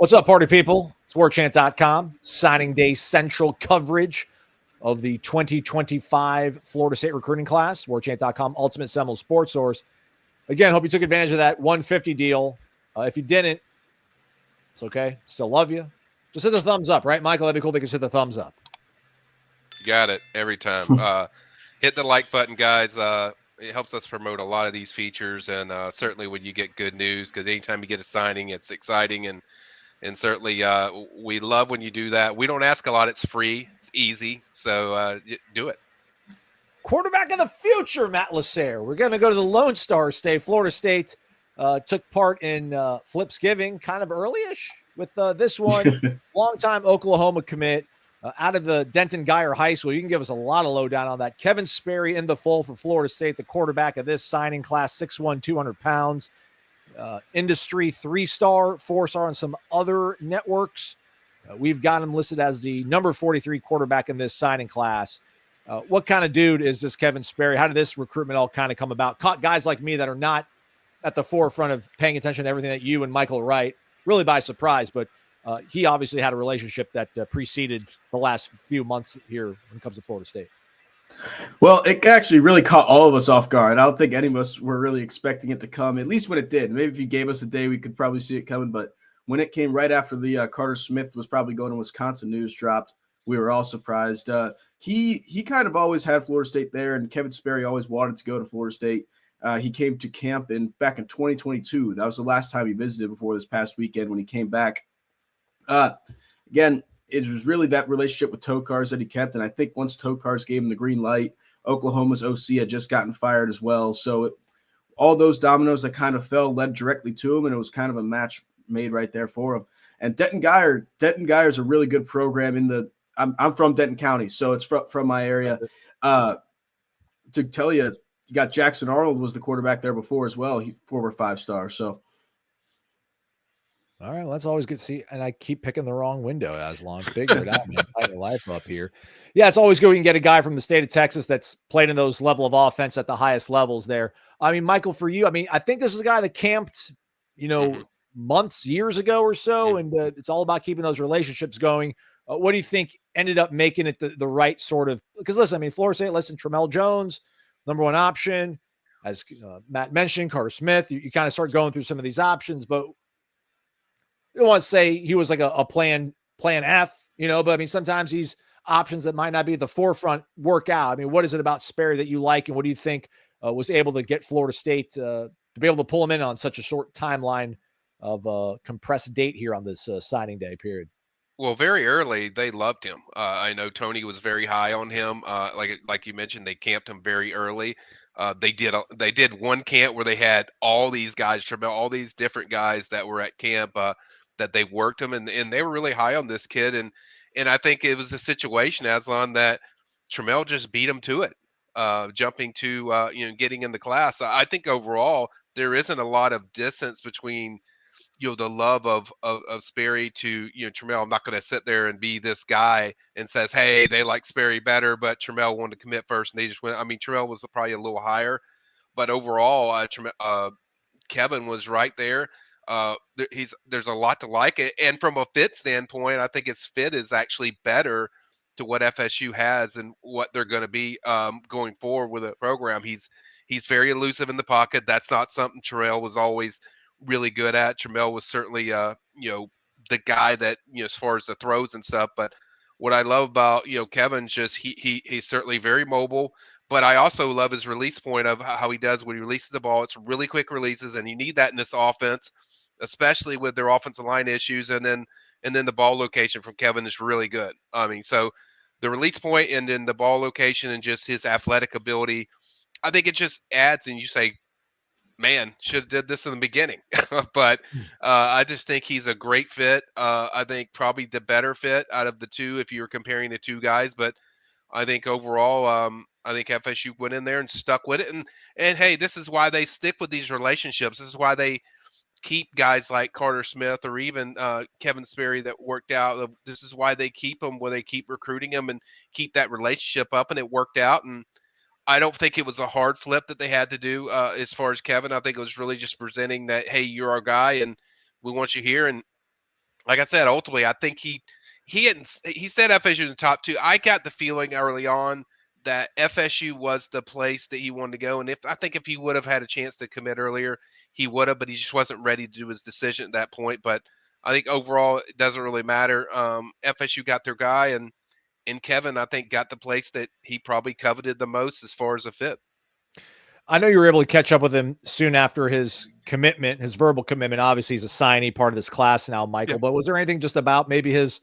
What's up, party people? It's Warchant.com, signing day central coverage of the 2025 Florida State recruiting class. Warchant.com, ultimate Seminoles sports source. Again, hope you took advantage of that 150 deal. If you didn't, it's okay. Still love you. Just hit the thumbs up, right, Michael? That'd be cool. They can hit the thumbs up. You got it every time. Hit the like button, guys. It helps us promote a lot of these features, and certainly when you get good news, because anytime you get a signing, it's exciting, and certainly we love when you do that. We don't ask a lot; it's free, it's easy, so do it. Quarterback of the future, Matt Lasser. We're going to go to the Lone Star State. Florida State took part in Flipsgiving kind of early-ish with this one. Longtime Oklahoma commit out of the Denton Geyer High School. You can give us a lot of lowdown on that. Kevin Sperry in the fold for Florida State, the quarterback of this signing class, 6'1", 200 pounds. Industry 3-star, 4-star on some other networks. We've got him listed as the number 43 quarterback in this signing class. What kind of dude is this Kevin Sperry? How did this recruitment all kind of come about? Caught guys like me that are not at the forefront of paying attention to everything that you and Michael write really by surprise, but he obviously had a relationship that preceded the last few months here when it comes to Florida State. Well, it actually really caught all of us off guard. I don't think any of us were really expecting it to come, at least when it did. Maybe if you gave us a day, we could probably see it coming. But when it came right after the Carter Smith was probably going to Wisconsin news dropped, we were all surprised. He kind of always had Florida State there, and Kevin Sperry always wanted to go to Florida State. He came to camp back in 2022. That was the last time he visited before this past weekend when he came back. Again, it was really that relationship with Tokars that he kept, and I think once Tokars gave him the green light, Oklahoma's OC had just gotten fired as well. So all those dominoes that kind of fell led directly to him, and it was kind of a match made right there for him. And Denton Geyer is a really good program I'm from Denton County, so it's from my area. To tell you, you got Jackson Arnold was the quarterback there before as well. He former 5-star. So, all right, let's always get see. And I keep picking the wrong window. Aslan, figure it out, man. Find your life up here. Yeah, it's always good when you can get a guy from the state of Texas that's played in those level of offense at the highest levels there. I mean, Michael, for you, I think this is a guy that camped, months, years ago or so, and it's all about keeping those relationships going. What do you think ended up making it the right sort of – because, listen, Florida State, Tremel Jones, number one option. As Matt mentioned, Carter Smith, you kind of start going through some of these options, but you don't want to say he was like a plan F, but sometimes these options that might not be at the forefront work out. What is it about Sperry that you like, and what do you think was able to get Florida State to be able to pull him in on such a short timeline of a compressed date here on this signing day period? Well, very early, they loved him. I know Tony was very high on him. Like you mentioned, they camped him very early. They did one camp where they had all these guys, all these different guys that were at camp that they worked him, and they were really high on this kid. And I think it was a situation, Aslan, that Tremel just beat him to it, jumping to getting in the class. I think overall there isn't a lot of distance between the love of Sperry to Tremel. I'm not going to sit there and be this guy and says, hey, they like Sperry better, but Tremel wanted to commit first and they just went. Tremel was probably a little higher, but overall, Kevin was right there. There's a lot to like it, and from a fit standpoint, I think its fit is actually better to what FSU has and what they're going to be going forward with the program. He's very elusive in the pocket. That's not something Terrell was always really good at. Tremel was certainly the guy that as far as the throws and stuff. But what I love about Kevin, just he's certainly very mobile. But I also love his release point of how he does when he releases the ball. It's really quick releases, and you need that in this offense, especially with their offensive line issues. And then the ball location from Kevin is really good. So the release point and then the ball location and just his athletic ability, I think it just adds. And you say, man, should have did this in the beginning. But I just think he's a great fit. I think probably the better fit out of the two if you were comparing the two guys. But I think overall, I think FSU went in there and stuck with it. And hey, this is why they stick with these relationships. This is why they keep guys like Carter Smith or even Kevin Sperry that worked out. This is why they keep them, where they keep recruiting them and keep that relationship up. And it worked out. And I don't think it was a hard flip that they had to do as far as Kevin. I think it was really just presenting that, hey, you're our guy and we want you here. And like I said, ultimately, I think he said FSU in the top two. I got the feeling early on that FSU was the place that he wanted to go, and I think if he would have had a chance to commit earlier, he would have, but he just wasn't ready to do his decision at that point. But I think overall, it doesn't really matter. FSU got their guy, and Kevin, I think, got the place that he probably coveted the most as far as a fit. I know you were able to catch up with him soon after his commitment, his verbal commitment. Obviously, he's a signee, part of this class now, Michael. Yeah. But was there anything just about maybe his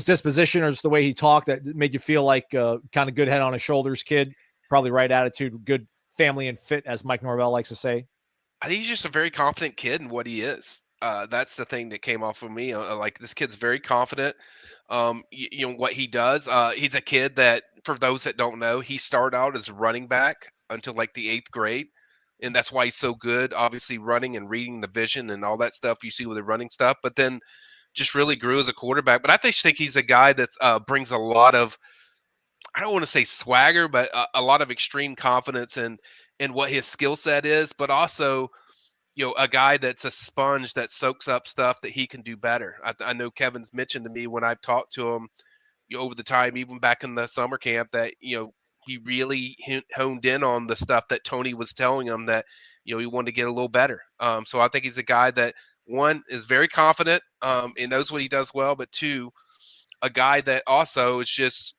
disposition or just the way he talked that made you feel like kind of good head on his shoulders kid, probably right attitude, good family and fit, as Mike Norvell likes to say? I think he's just a very confident kid in what he is. That's the thing that came off of me. Like this kid's very confident. You know what he does. He's a kid that, for those that don't know, he started out as a running back until like the 8th grade, and that's why he's so good. Obviously, running and reading the vision and all that stuff you see with the running stuff. But then just really grew as a quarterback. But I just think he's a guy that brings a lot of, I don't want to say swagger, but a lot of extreme confidence in what his skill set is, but also, you know, a guy that's a sponge that soaks up stuff that he can do better. I know Kevin's mentioned to me when I've talked to him, you know, over the time, even back in the summer camp, that, you know, he really honed in on the stuff that Tony was telling him that, you know, he wanted to get a little better. So I think he's a guy that, one, is very confident and knows what he does well, but two, a guy that also is just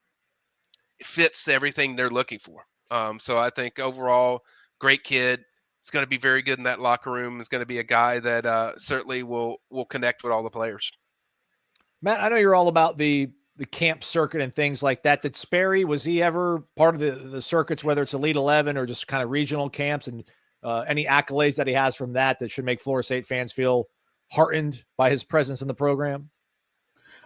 fits everything they're looking for. So I think overall, great kid. He's going to be very good in that locker room. He's going to be a guy that certainly will connect with all the players. Matt, I know you're all about the camp circuit and things like that. Did Sperry, was he ever part of the circuits, whether it's Elite 11 or just kind of regional camps, and any accolades that he has from that should make Florida State fans feel heartened by his presence in the program?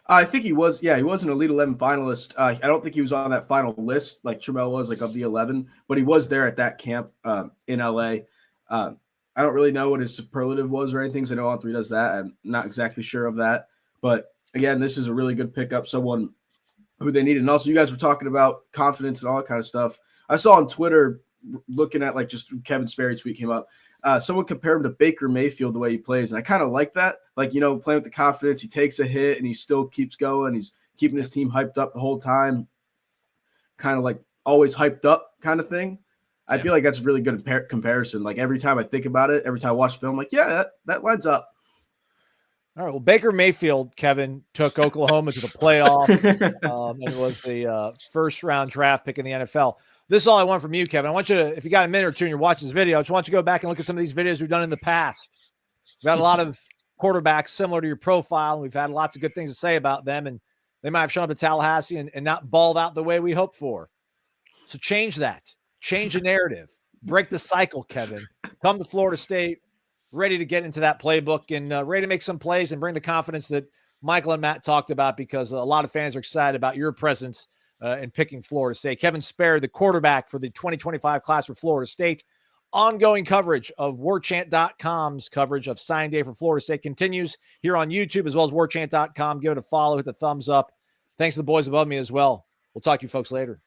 I think he was. Yeah, he was an Elite 11 finalist. I don't think he was on that final list like Trammell was, like of the 11, but he was there at that camp in LA. I don't really know what his superlative was or anything, so I know On3 does that. I'm not exactly sure of that. But again, this is a really good pickup, someone who they needed. And also, you guys were talking about confidence and all that kind of stuff. I saw on Twitter, looking at like just Kevin Sperry tweet came up, someone compared him to Baker Mayfield the way he plays. And I kind of like that. Like, you know, playing with the confidence, he takes a hit and he still keeps going. He's keeping his team hyped up the whole time, kind of like always hyped up kind of thing. I feel like that's a really good comparison. Like every time I think about it, every time I watch film, like, yeah, that lines up. All right. Well, Baker Mayfield, Kevin, took Oklahoma to the playoff and was the first-round draft pick in the NFL. This is all I want from you, Kevin. I want you to, if you got a minute or two and you're watching this video, I just want you to go back and look at some of these videos we've done in the past. We've had a lot of quarterbacks similar to your profile, and we've had lots of good things to say about them, and they might have shown up at Tallahassee and not balled out the way we hoped for. So change that. Change the narrative. Break the cycle, Kevin. Come to Florida State, ready to get into that playbook and ready to make some plays and bring the confidence that Michael and Matt talked about, because a lot of fans are excited about your presence in picking Florida State. Kevin Sperry, the quarterback for the 2025 class for Florida State. Ongoing coverage of Warchant.com's coverage of signing day for Florida State continues here on YouTube as well as Warchant.com. Give it a follow, hit the thumbs up. Thanks to the boys above me as well. We'll talk to you folks later.